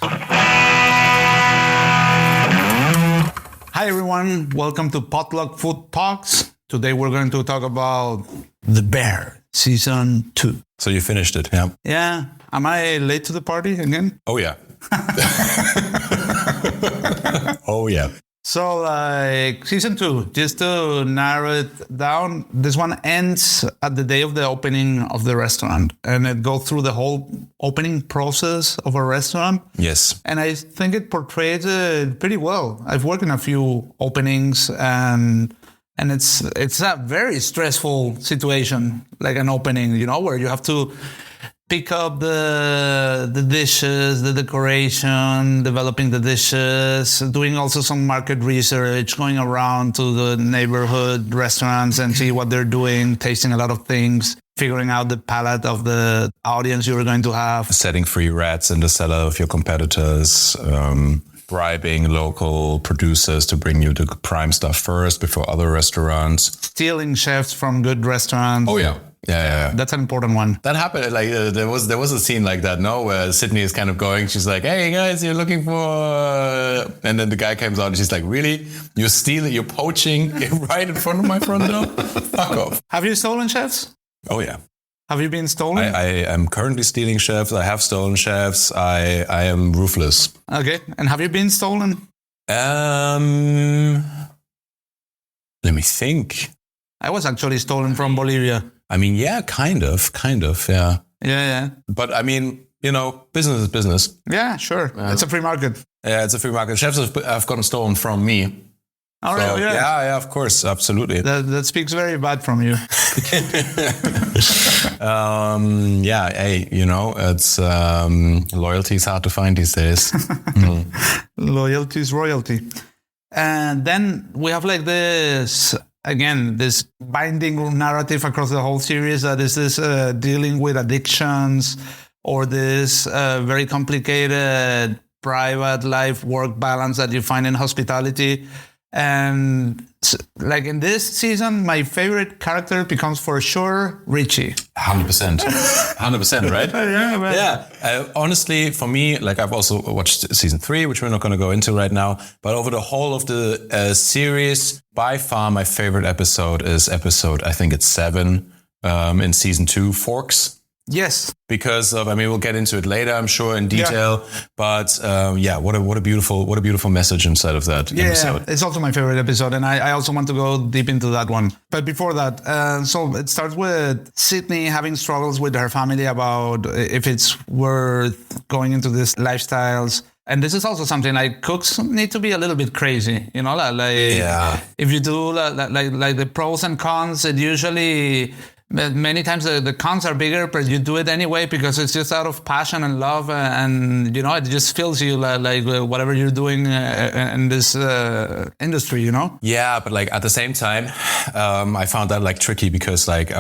Hi everyone, welcome to Potluck Food Talks. Today we're going to talk about The Bear, Season 2. So you finished it, yeah? Yeah. Am I late to the party again? Oh, yeah. Oh, yeah. So, like, Season 2, just to narrow it down, this one ends at the day of the opening of the restaurant. And it goes through the whole opening process of a restaurant. Yes. And I think it portrays it pretty well. I've worked in a few openings and it's a very stressful situation, like an opening, you know, where you have to pick up the dishes, the decoration, developing the dishes, doing also some market research, going around to the neighborhood restaurants and see what they're doing, tasting a lot of things, figuring out the palate of the audience you're going to have. Setting free rats in the cellar of your competitors, bribing local producers to bring you the prime stuff first before other restaurants. Stealing chefs from good restaurants. Oh, yeah. Yeah. That's an important one. That happened. Like there was a scene like that, no, where Sydney is kind of going. She's like, "Hey guys, you're looking for," and then the guy comes out and she's like, "Really? You're stealing? You're poaching right in front of my front door? Fuck off!" Have you stolen chefs? Oh yeah. Have you been stolen? I am currently stealing chefs. I have stolen chefs. I am ruthless. Okay. And have you been stolen? Let me think. I was actually stolen from Bolivia. I mean, yeah, kind of, yeah. Yeah. But I mean, you know, business is business. Yeah, sure. It's a free market. Yeah, it's a free market. Chefs have gotten stolen from me. Oh, so, yeah. Yeah, of course, absolutely. That speaks very bad from you. Yeah, hey, you know, it's loyalty is hard to find these days. Loyalty is royalty. And then we have like this binding narrative across the whole series that is this dealing with addictions or this very complicated private life work balance that you find in hospitality. And like in this season, my favorite character becomes for sure Richie. 100%, right? Yeah, man. Yeah. Honestly, for me, like I've also watched season 3, which we're not going to go into right now. But over the whole of the series, by far my favorite episode is episode, I think it's 7 in season 2, Forks. Yes. Because of, I mean, we'll get into it later, I'm sure, in detail. Yeah. But what a beautiful message inside of that episode. Yeah, it's also my favorite episode, and I also want to go deep into that one. But before that, so it starts with Sydney having struggles with her family about if it's worth going into these lifestyles. And this is also something like cooks need to be a little bit crazy, you know, like if you do like the pros and cons, it usually. Many times the cons are bigger, but you do it anyway because it's just out of passion and love, and you know it just fills you like whatever you're doing in this industry, you know. Yeah, but like at the same time, I found that like tricky because like.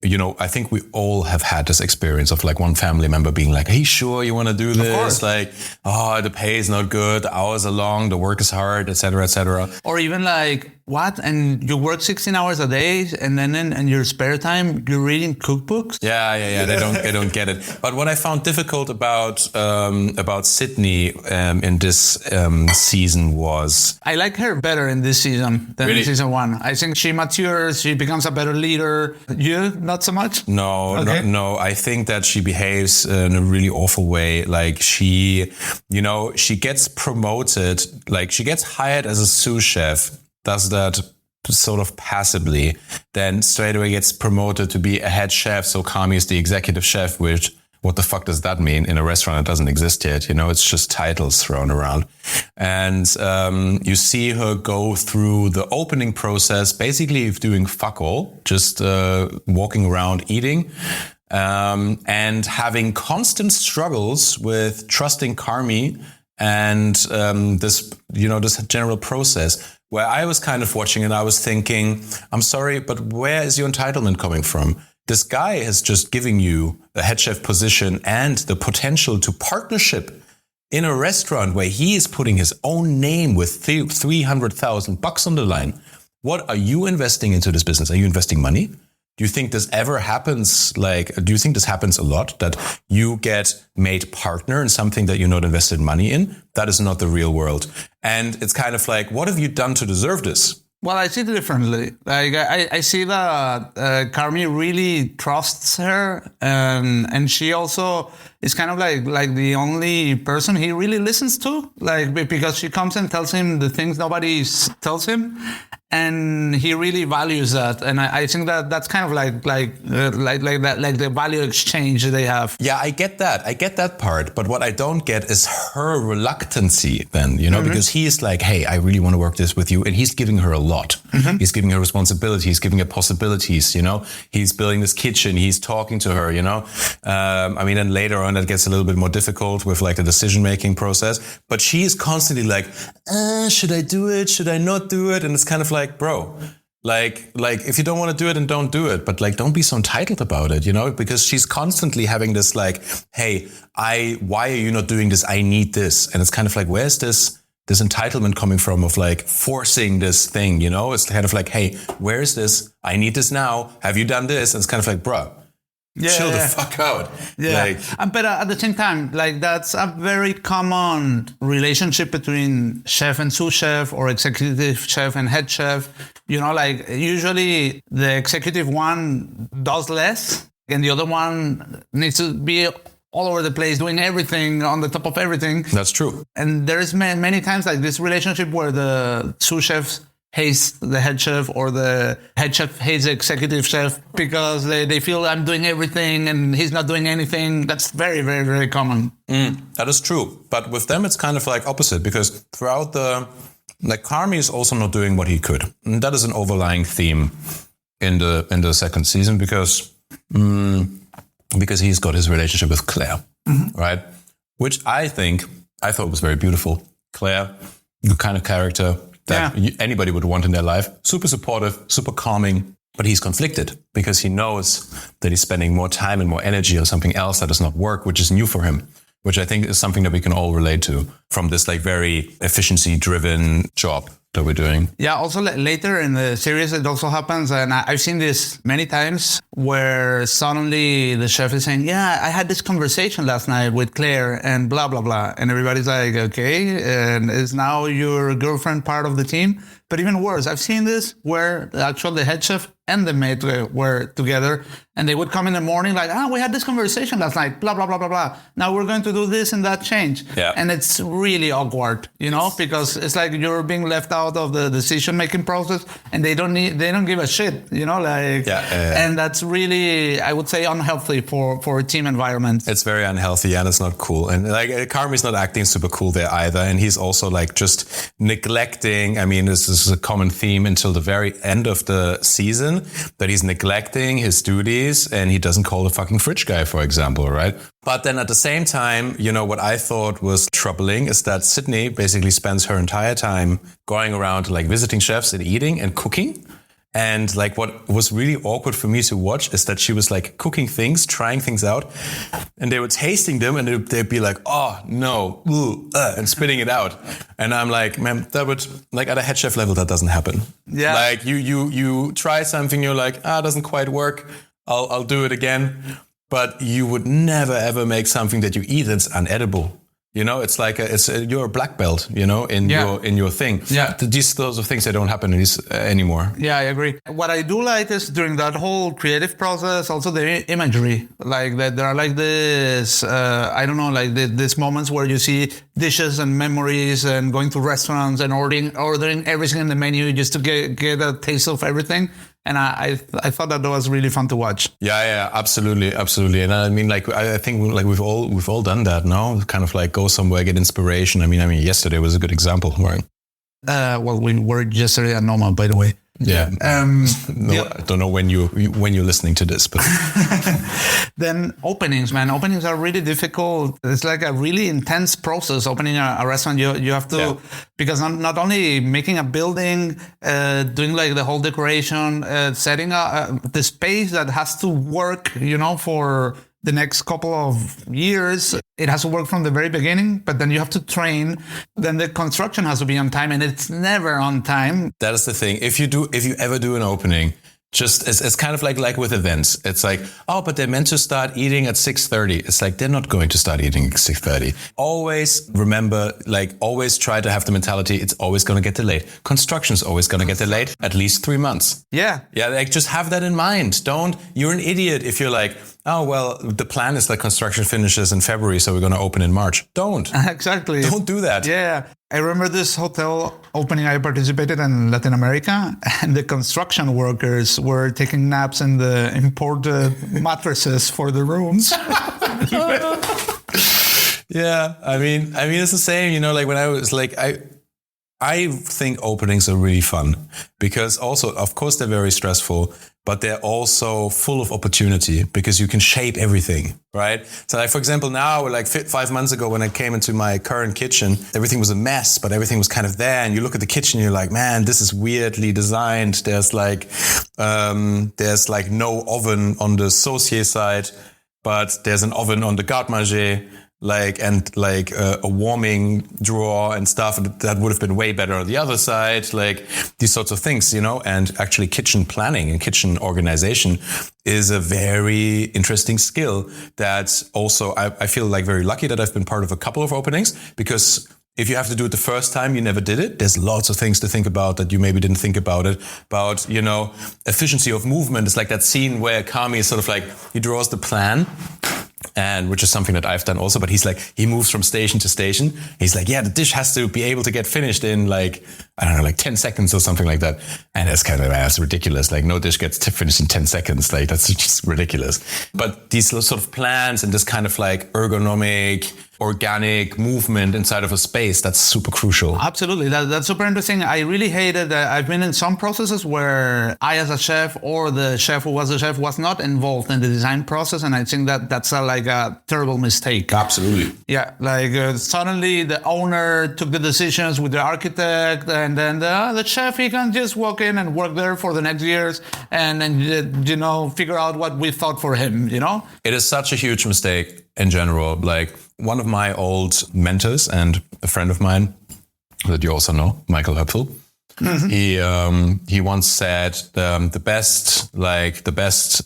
You know, I think we all have had this experience of like one family member being like, "Hey, sure, you want to do this?" Like, "Oh, the pay is not good, the hours are long, the work is hard, etc., etc." Or even like, what? And you work 16 hours a day, and then in your spare time you're reading cookbooks? Yeah. They don't get it. But what I found difficult about Sydney in this season was I like her better in this season than in season 1. I think she matures, she becomes a better leader. You? Not so much? No. I think that she behaves in a really awful way. Like she gets promoted, like she gets hired as a sous chef, does that sort of passively, then straight away gets promoted to be a head chef. So Kami is the executive chef, which what the fuck does that mean in a restaurant that doesn't exist yet? You know, it's just titles thrown around. And you see her go through the opening process, basically doing fuck all, just walking around eating, and having constant struggles with trusting Kami and this general process. Where I was kind of watching and I was thinking, I'm sorry, but where is your entitlement coming from? This guy has just given you a head chef position and the potential to partnership in a restaurant where he is putting his own name with $300,000 on the line. What are you investing into this business? Are you investing money? Do you think this ever happens? Like, do you think this happens a lot, that you get made partner in something that you're not invested money in? That is not the real world. And it's kind of like, what have you done to deserve this? Well, I see it differently. Like I see that Carmi really trusts her, and she also is kind of like the only person he really listens to. Like, because she comes and tells him the things nobody tells him, and he really values that. And I think that that's kind of like the value exchange they have. Yeah, I get that part. But what I don't get is her reluctancy then, because he's like, hey, I really want to work this with you. And he's giving her a lot. Mm-hmm. He's giving her responsibility. He's giving her possibilities, He's building this kitchen. He's talking to her, and later on it gets a little bit more difficult with like the decision-making process. But she is constantly like, should I do it? Should I not do it? And it's kind of like, bro, like if you don't want to do it, then don't do it. But like, don't be so entitled about it, because she's constantly having this like, hey, why are you not doing this? I need this. And it's kind of like, where's this entitlement coming from of like forcing this thing, It's kind of like, hey, where is this? I need this now. Have you done this? And it's kind of like, bro, chill the fuck out. Yeah. But at the same time, like that's a very common relationship between chef and sous chef or executive chef and head chef. Like usually the executive one does less and the other one needs to be all over the place, doing everything on the top of everything. That's true. And there's many times like this relationship where the sous chef hates the head chef or the head chef hates the executive chef because they feel I'm doing everything and he's not doing anything. That's very, very, very common. That is true. But with them, it's kind of like opposite because throughout Carmi is also not doing what he could. And that is an overlying theme in the second season because he's got his relationship with Claire, right? Which I thought was very beautiful. Claire, the kind of character that anybody would want in their life. Super supportive, super calming, but he's conflicted because he knows that he's spending more time and more energy on something else that does not work, which is new for him, which I think is something that we can all relate to from this like very efficiency-driven job that we're doing. Yeah, also later in the series, it also happens, and I've seen this many times, where suddenly the chef is saying, yeah, I had this conversation last night with Claire and blah, blah, blah. And everybody's like, okay, and is now your girlfriend part of the team? But even worse, I've seen this where the head chef and the maid were together, and they would come in the morning like, we had this conversation last night, blah, blah, blah, blah, blah. Now we're going to do this and that change. Yeah. And it's really awkward, because it's like you're being left out of the decision-making process, and they don't give a shit, And that's really, I would say, unhealthy for a team environment. It's very unhealthy and it's not cool. And like Carmi's not acting super cool there either. And he's also like just neglecting, this is a common theme until the very end of the season, that he's neglecting his duties and he doesn't call the fucking fridge guy, for example, right? But then at the same time, what I thought was troubling is that Sydney basically spends her entire time going around like visiting chefs and eating and cooking. And like what was really awkward for me to watch is that she was like cooking things, trying things out, and they were tasting them and they'd be like, oh no, and spitting it out. And I'm like, man, that would, like at a head chef level, that doesn't happen. Yeah. Like you try something, you're like, it doesn't quite work. I'll do it again. But you would never ever make something that you eat that's unedible. It's like you're a black belt, in your thing. Yeah. Those are things that don't happen anymore. Yeah, I agree. What I do like is during that whole creative process, also the imagery, like that there are like this, these moments where you see dishes and memories and going to restaurants and ordering everything in the menu just to get a taste of everything. And I thought that was really fun to watch. Yeah, absolutely. And I think we've all done that now. Kind of like go somewhere, get inspiration. Yesterday was a good example, right? We were yesterday at Noma, by the way. Yeah. I don't know when you're listening to this, but then openings are really difficult. It's like a really intense process opening a restaurant. You have to, because not only making a building, doing like the whole decoration, setting up the space that has to work, for the next couple of years. It has to work from the very beginning, but then you have to train. Then the construction has to be on time, and it's never on time. That is the thing. If you ever do an opening, Just it's kind of like with events. It's like, oh, but they're meant to start eating at 6:30. It's like, they're not going to start eating at 6:30. Always remember, like, always try to have the mentality, it's always going to get delayed. Construction's always going to get delayed at least 3 months. Yeah. Yeah, like, just have that in mind. You're an idiot if you're like, oh, well, the plan is that construction finishes in February, so we're going to open in March. Don't. Exactly. Don't do that. Yeah. I remember this hotel opening I participated in Latin America, and the construction workers were taking naps in the imported mattresses for the rooms. Yeah, I mean, it's the same, you know, like when I was like, I think openings are really fun because also, of course, they're very stressful, but they're also full of opportunity because you can shape everything, right? So like, for example, now, like 5 months ago when I came into my current kitchen, everything was a mess, but everything was kind of there. And you look at the kitchen, you're like, man, this is weirdly designed. There's like no oven on the saucier side, but there's an oven on the garde-manger. A warming drawer and stuff that would have been way better on the other side, like these sorts of things, you know. And actually kitchen planning and kitchen organization is a very interesting skill that also I feel like very lucky that I've been part of a couple of openings, because if you have to do it the first time, you never did it. There's lots of things to think about that you maybe didn't think about it. About, you know, efficiency of movement. It's like that scene where Kami is sort of like, he draws the plan, and which is something that I've done also, but he moves from station to station. He's like, yeah, the dish has to be able to get finished in like, I don't know, like 10 seconds or something like that. And that's kind of, that's ridiculous. Like, no dish gets finished in 10 seconds. Like, that's just ridiculous. But these sort of plans and this kind of like ergonomic, organic movement inside of a space, that's super crucial. Absolutely. That's super interesting. I really hated that. I've been in some processes where I, as a chef, or the chef who was the chef, was not involved in the design process. And I think that that's a terrible mistake. Absolutely. Yeah. Like suddenly the owner took the decisions with the architect, and then the chef, he can just walk in and work there for the next years and you know, figure out what we thought for him, you know? It is such a huge mistake in general. Like, one of my old mentors and a friend of mine that you also know, Michael Höpfel, he once said the best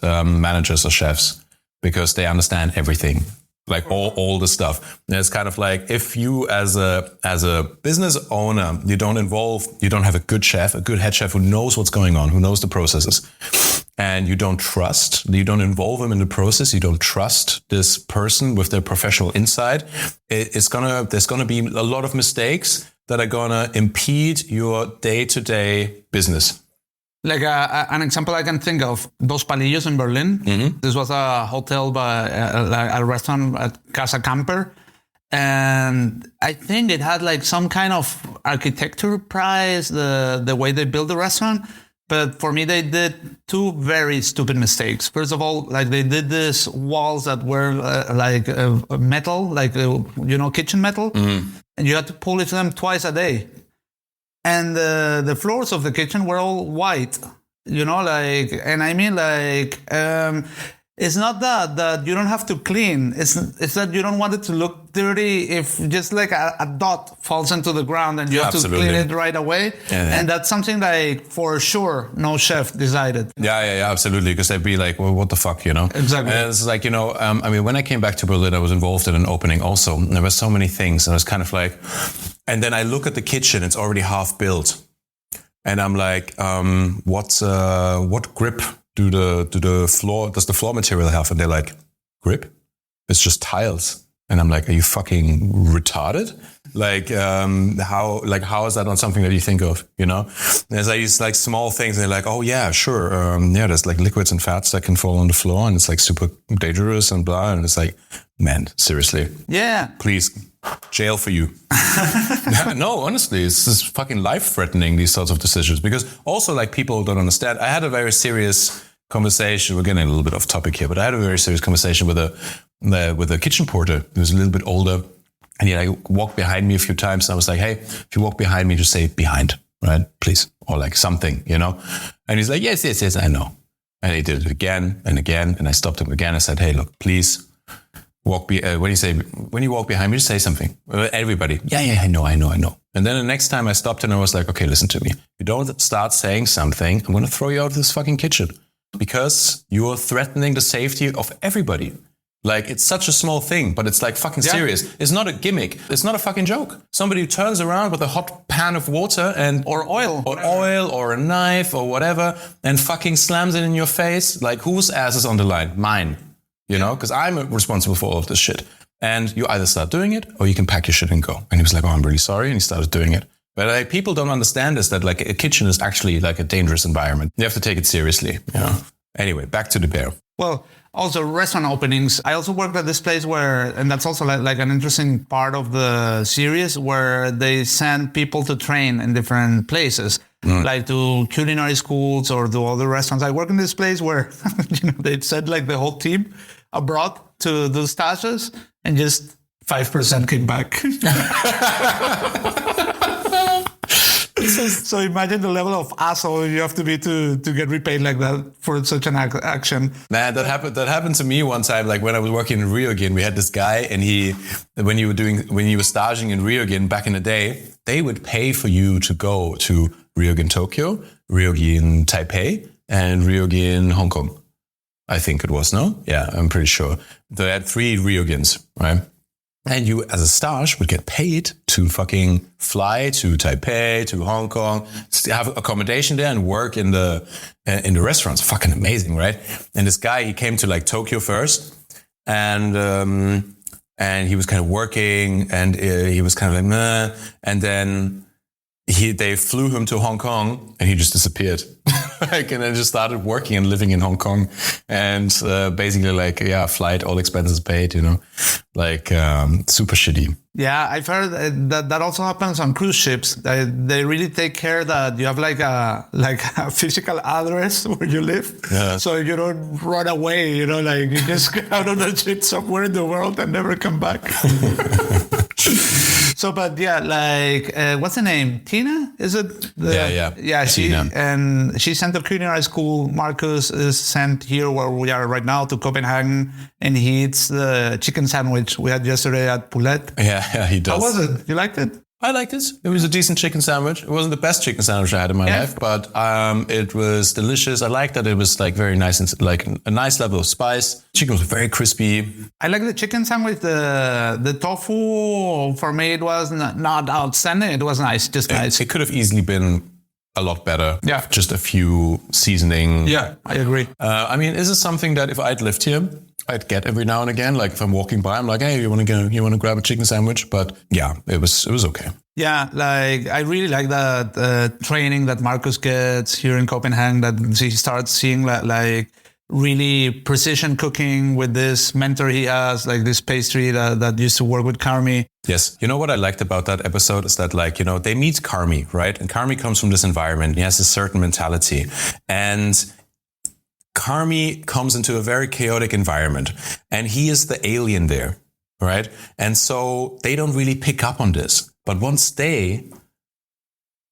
managers are chefs because they understand everything, like all the stuff. And it's kind of like, if you as a business owner, you don't have a good chef, a good head chef who knows what's going on, who knows the processes, and you don't involve him in the process, you don't trust this person with their professional insight, there's gonna be a lot of mistakes that are gonna impede your day-to-day business. Like an example I can think of, Dos Palillos in Berlin. Mm-hmm. This was a hotel by a restaurant at Casa Camper. And I think it had like some kind of architecture prize, the way they built the restaurant. But for me, they did two very stupid mistakes. First of all, like they did these walls that were metal, like, kitchen metal. Mm. And you had to polish them twice a day. And the floors of the kitchen were all white, it's not that you don't have to clean. It's that you don't want it to look dirty if just like a dot falls into the ground and you have to clean it right away. Yeah. And that's something like for sure no chef decided. Yeah, absolutely. Because they'd be like, well, what the fuck, Exactly. And it's like, when I came back to Berlin, I was involved in an opening also. And there were so many things. And I was kind of like, and then I look at the kitchen, it's already half built. And I'm like, what grip does the floor material have? And they're like, grip? It's just tiles. And I'm like, are you fucking retarded? How is that not something that you think of, There's like these like small things, and they're like, oh yeah, sure. There's like liquids and fats that can fall on the floor, and it's like super dangerous and blah. And it's like, man, seriously. Yeah. Please, jail for you. No, honestly, it's just fucking life-threatening, these sorts of decisions, because also like people don't understand. I had a very serious conversation. We're getting a little bit off topic here, but I had a very serious conversation with a kitchen porter who was a little bit older, and he like walked behind me a few times. And I was like, hey, if you walk behind me, just say behind, right? Please. Or like something, And he's like, yes, I know. And he did it again and again. And I stopped him again. I said, hey, look, please, when you walk behind me, just say something. Everybody, yeah, I know. And then the next time I stopped and I was like, okay, listen to me. You don't start saying something, I'm going to throw you out of this fucking kitchen because you are threatening the safety of everybody. Like, it's such a small thing, but it's like fucking serious. It's not a gimmick. It's not a fucking joke. Somebody turns around with a hot pan of water or oil or a knife or whatever and fucking slams it in your face. Like, whose ass is on the line? Mine. You know, because I'm responsible for all of this shit. And you either start doing it or you can pack your shit and go. And he was like, oh, I'm really sorry. And he started doing it. But like, people don't understand this, that like a kitchen is actually like a dangerous environment. You have to take it seriously. You know? Anyway, back to the bear. Well, also restaurant openings. I also worked at this place where, and that's also like an interesting part of the series, where they send people to train in different places. Like to culinary schools or to other restaurants. I work in this place where they sent like the whole team abroad to do stages and just 5% came back. So imagine the level of asshole you have to be to get repaid like that for such an action. Man, that happened to me one time. Like when I was working in Rio again, we had this guy, and when you were staging in Rio again back in the day, they would pay for you to go to Ryogen Tokyo, Ryogen Taipei, and Ryogen Hong Kong. I think it was, no? Yeah, I'm pretty sure. They had 3 Ryogens, right? And you, as a stage, would get paid to fucking fly to Taipei, to Hong Kong, have accommodation there and work in the restaurants. Fucking amazing, right? And this guy, he came to like Tokyo first, and he was kind of working, and he was kind of like, meh. And then they flew him to Hong Kong, and he just disappeared. And then just started working and living in Hong Kong, and basically like, flight, all expenses paid, like super shitty. Yeah, I've heard that also happens on cruise ships. They really take care that you have like a physical address where you live, so you don't run away. Like you just get out of the ship somewhere in the world and never come back. So, but like, what's the name? Tina? Is it? Yeah. She sent to culinary school. Marcus is sent here where we are right now to Copenhagen, and he eats the chicken sandwich we had yesterday at Poulet. Yeah, he does. How was it? You liked it? I liked it. It was a decent chicken sandwich. It wasn't the best chicken sandwich I had in my life, but it was delicious. I liked that it was like very nice and like a nice level of spice. Chicken was very crispy. I like the chicken sandwich. The tofu, for me, it was not outstanding. It was nice, just nice. It could have easily been a lot better. Yeah. Just a few seasoning. Yeah, I agree. I mean, is this something that if I'd lived here, I'd get every now and again? Like if I'm walking by, I'm like, hey, you want to grab a chicken sandwich? But yeah, it was okay. Yeah, like I really like that training that Marcus gets here in Copenhagen, that he starts seeing like really precision cooking with this mentor he has, like this pastry that used to work with Carmi. Yes. You know what I liked about that episode is that, like, they meet Carmi, right? And Carmi comes from this environment. He has a certain mentality. And Carmi comes into a very chaotic environment, and he is the alien there, right? And so they don't really pick up on this. But once they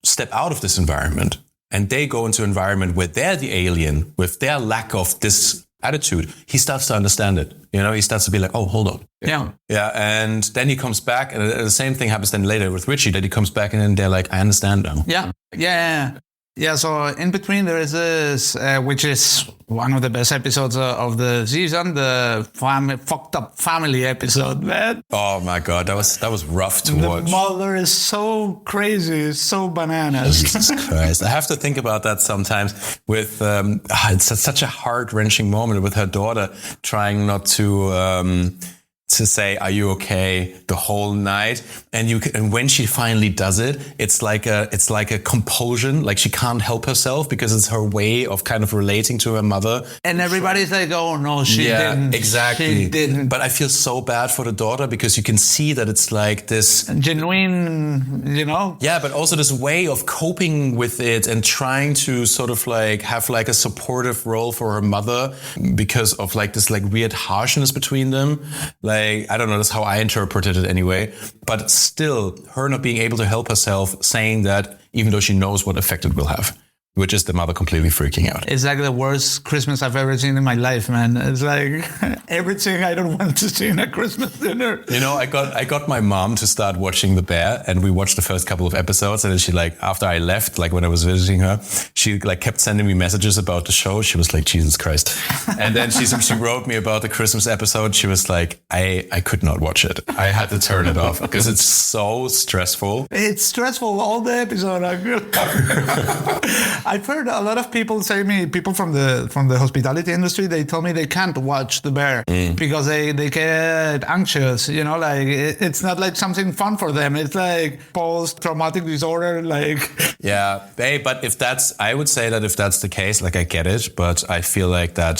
step out of this environment and they go into an environment where they're the alien with their lack of this attitude, he starts to understand it. He starts to be like, oh, hold on. Yeah. Yeah. And then he comes back, and the same thing happens then later with Richie, that he comes back and then they're like, I understand now. Yeah. Yeah. Yeah, so in between there is this, which is one of the best episodes of the season, the fucked up family episode, man. Oh my God, that was rough to watch. The mother is so crazy, so bananas. Jesus Christ. I have to think about that sometimes with, it's such a heart-wrenching moment with her daughter trying not to say, are you okay, the whole night. And when she finally does it, it's like a compulsion. Like she can't help herself because it's her way of kind of relating to her mother. And everybody's like, oh no, she didn't. Exactly. She didn't. But I feel so bad for the daughter because you can see that it's like this genuine, Yeah, but also this way of coping with it and trying to sort of like have like a supportive role for her mother because of like this like weird harshness between them. Like, I don't know, that's how I interpreted it anyway. But still, her not being able to help herself, saying that even though she knows what effect it will have. which is the mother completely freaking out. It's like the worst Christmas I've ever seen in my life, man. It's like everything I don't want to see in a Christmas dinner. You know, I got my mom to start watching The Bear, and we watched the first couple of episodes, and then she like, after I left, like when I was visiting her, she like kept sending me messages about the show. She was like, Jesus Christ. And then she wrote me about the Christmas episode. She was like, I could not watch it. I had to turn it off because it's so stressful. It's stressful all the episode. I've heard a lot of people say me, people from the hospitality industry, they tell me they can't watch The Bear because they get anxious, you know, like it's not like something fun for them. It's like post-traumatic disorder, like. Yeah, hey, but I would say that if that's the case, like I get it, but I feel like that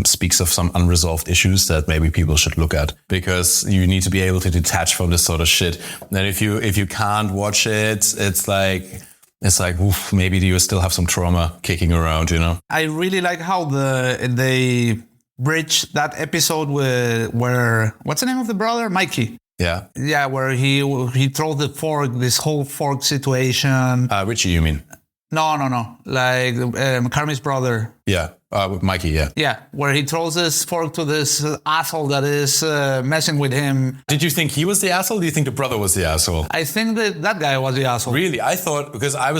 speaks of some unresolved issues that maybe people should look at, because you need to be able to detach from this sort of shit. And if you can't watch it, it's like, oof, maybe you still have some trauma kicking around, you know? I really like how they bridge that episode where what's the name of the brother? Mikey. Yeah. Yeah, where he throws the fork, this whole fork situation. Richie, you mean? No. Like Carmi's brother. Yeah. Mikey, yeah. Yeah, where he throws this fork to this asshole that is messing with him. Did you think he was the asshole? Or do you think the brother was the asshole? I think that guy was the asshole. Really? I thought, because I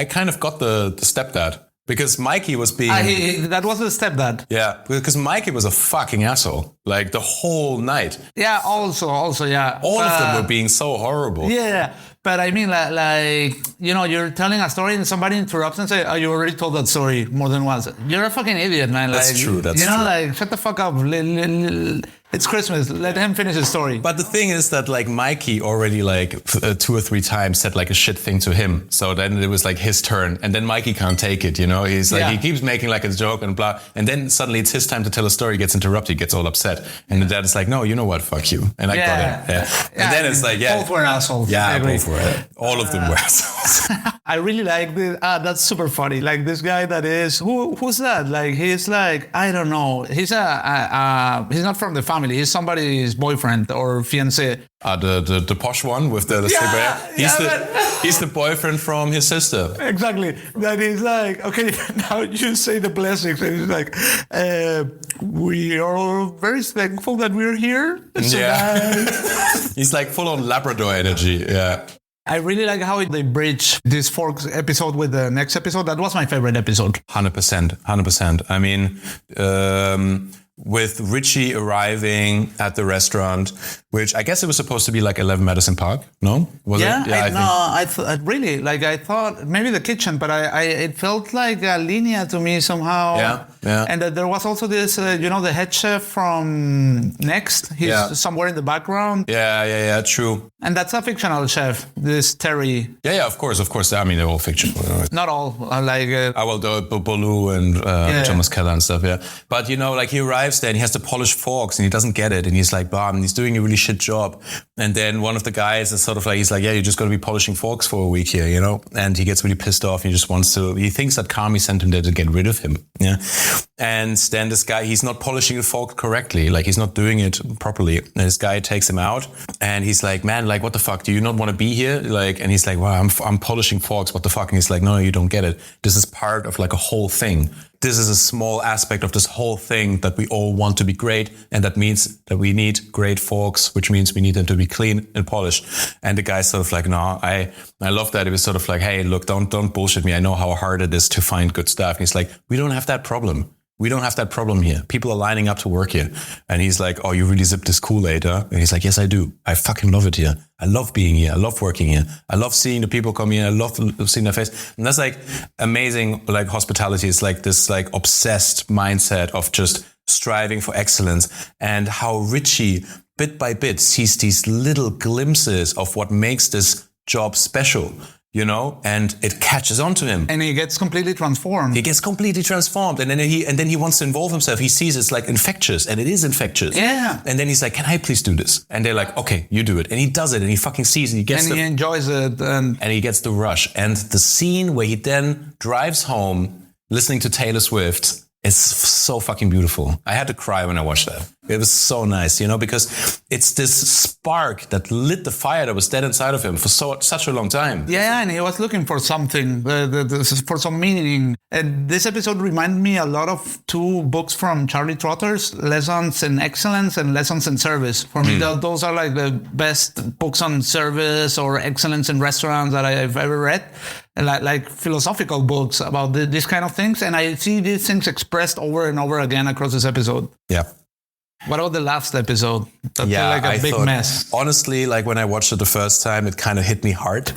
kind of got the stepdad. Because Mikey was being... that was the stepdad. Yeah, because Mikey was a fucking asshole. Like the whole night. Yeah, also, yeah. All of them were being so horrible. Yeah, but I mean, like, you know, you're telling a story and somebody interrupts and say, oh, you already told that story more than once. You're a fucking idiot, man. That's like, true, that's true. You know, like, shut the fuck up. It's Christmas. Let him finish his story. But the thing is that like Mikey already like 2 or 3 times said like a shit thing to him. So then it was like his turn, and then Mikey can't take it. You know, he's like, he keeps making like a joke and blah. And then suddenly it's his time to tell a story. He gets interrupted. He gets all upset. And the dad is like, no, you know what? Fuck you. And I got it. Yeah. And then it's like, both were assholes. Yeah, both were. All of them were assholes. I really like this. That's super funny. Like this guy that is, who's that? Like, he's like, I don't know. He's he's not from the family. He's somebody's boyfriend or fiancé. The posh one with the he's the boyfriend from his sister. Exactly. That is like, okay, now you say the blessings. And he's like, we are all very thankful that we're here. So He's like full on Labrador energy. Yeah. I really like how they bridge this Forks episode with the next episode. That was my favorite episode. 100%. I mean, with Richie arriving at the restaurant, which I guess it was supposed to be like 11 Madison Park, no? Was it? Yeah, I thought maybe the kitchen, but it felt like a linea to me somehow. Yeah. And there was also this, the head chef from Next. He's somewhere in the background. Yeah, true. And that's a fictional chef, this Terry. Yeah, of course. I mean, they're all fictional. Not all. Bolu and Thomas Keller and stuff, yeah. But, like he arrives there and he has to polish forks and he doesn't get it. And he's like, blah, and he's doing a really shit job. And then one of the guys is sort of like, he's like, yeah, you're just going to be polishing forks for a week here, And he gets really pissed off. He thinks that Carmi sent him there to get rid of him. Yeah. And then this guy, he's not polishing the fork correctly. Like he's not doing it properly. And this guy takes him out and he's like, man, like, what the fuck? Do you not want to be here? Like, and he's like, well, I'm polishing forks. What the fuck? And he's like, no, you don't get it. This is part of like a whole thing. This is a small aspect of this whole thing that we all want to be great. And that means that we need great forks, which means we need them to be clean and polished. And the guy's sort of like, no, I love that. It was sort of like, hey, look, don't bullshit me. I know how hard it is to find good stuff. And he's like, we don't have that problem. We don't have that problem here. People are lining up to work here. And he's like, oh, you really zipped this Kool-Aid, huh? And he's like, yes, I do. I fucking love it here. I love being here. I love working here. I love seeing the people come here. I love seeing their face. And that's like amazing, like hospitality. It's like this like obsessed mindset of just striving for excellence, and how Richie bit by bit sees these little glimpses of what makes this job special. And it catches on to him. And he gets completely transformed. And then he wants to involve himself. He sees it's like infectious, and it is infectious. Yeah. And then he's like, can I please do this? And they're like, okay, you do it. And he does it, and he fucking sees, and he enjoys it. And he gets the rush. And the scene where he then drives home listening to Taylor Swift is so fucking beautiful. I had to cry when I watched that. It was so nice, because it's this spark that lit the fire that was dead inside of him for such a long time. Yeah, and he was looking for something, for some meaning. And this episode reminded me a lot of two books from Charlie Trotter's, Lessons in Excellence and Lessons in Service. For me, those are like the best books on service or excellence in restaurants that I've ever read. Like philosophical books about these kind of things. And I see these things expressed over and over again across this episode. Yeah. What about the last episode? That felt like a big mess. Honestly, like when I watched it the first time, it kind of hit me hard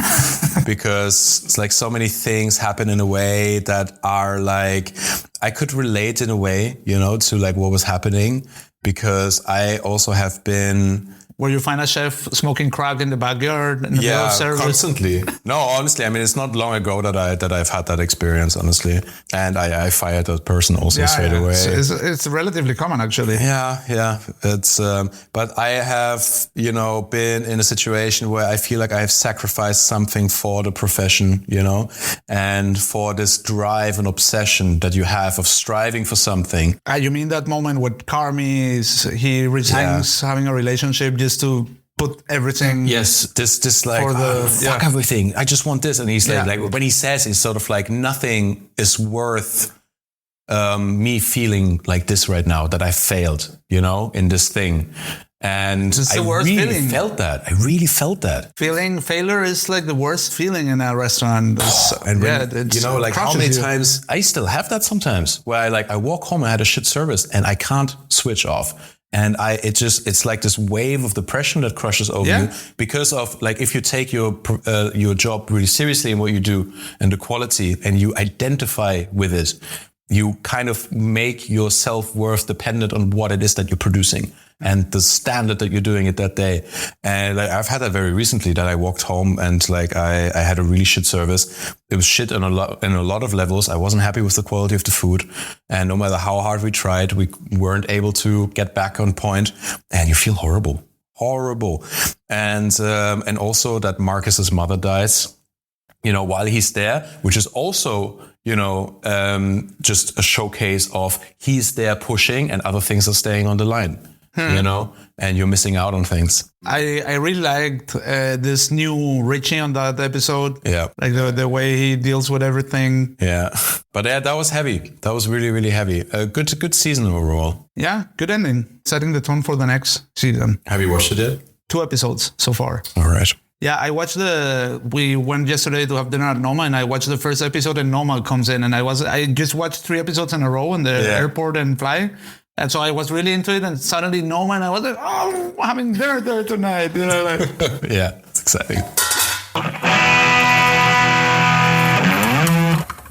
because it's like so many things happen in a way that are like, I could relate in a way, to like what was happening, because I also have been... Where you find a chef smoking crack in the backyard in the middle of service. Constantly. No, honestly, I mean, it's not long ago that I've had that experience, honestly, and I fired that person also straight away. It's relatively common, actually. Yeah. It's but I have been in a situation where I feel like I have sacrificed something for the profession, and for this drive and obsession that you have of striving for something. You mean that moment with Carmi? He resigns having a relationship just to put everything. Yes, this like fuck everything. I just want this, and he's like when he says, it's sort of like nothing is worth me feeling like this right now, that I failed, in this thing. And it's the I worst really feeling. felt that. I really felt that. Failure is like the worst feeling in a restaurant. And when, like how many times I still have that sometimes, where I walk home and I had a shit service and I can't switch off. And it's like this wave of depression that crushes over you because of like, if you take your job really seriously and what you do and the quality, and you identify with it, you kind of make your self-worth dependent on what it is that you're producing and the standard that you're doing it that day. And like, I've had that very recently, that I walked home and like I had a really shit service. It was shit in a lot of levels. I wasn't happy with the quality of the food. And no matter how hard we tried, we weren't able to get back on point. And you feel horrible. And also that Marcus's mother dies, while he's there, which is also, just a showcase of he's there pushing and other things are staying on the line, and you're missing out on things. I really liked this new Richie on that episode. Yeah. Like the way he deals with everything. Yeah. But that was heavy. That was really, really heavy. A good season overall. Yeah, good ending. Setting the tone for the next season. Have you watched it yet? 2 episodes so far. All right. Yeah, I watched we went yesterday to have dinner at Noma, and I watched the first episode, and Noma comes in, and I just watched 3 episodes in a row in the airport and fly. And so I was really into it, and suddenly Noma, and I was like, oh, I'm having dinner there tonight. Yeah, it's exciting.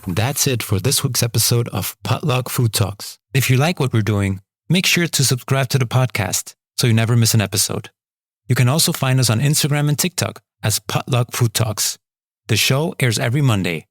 That's it for this week's episode of Potluck Food Talks. If you like what we're doing, make sure to subscribe to the podcast so you never miss an episode. You can also find us on Instagram and TikTok as Potluck Food Talks. The show airs every Monday.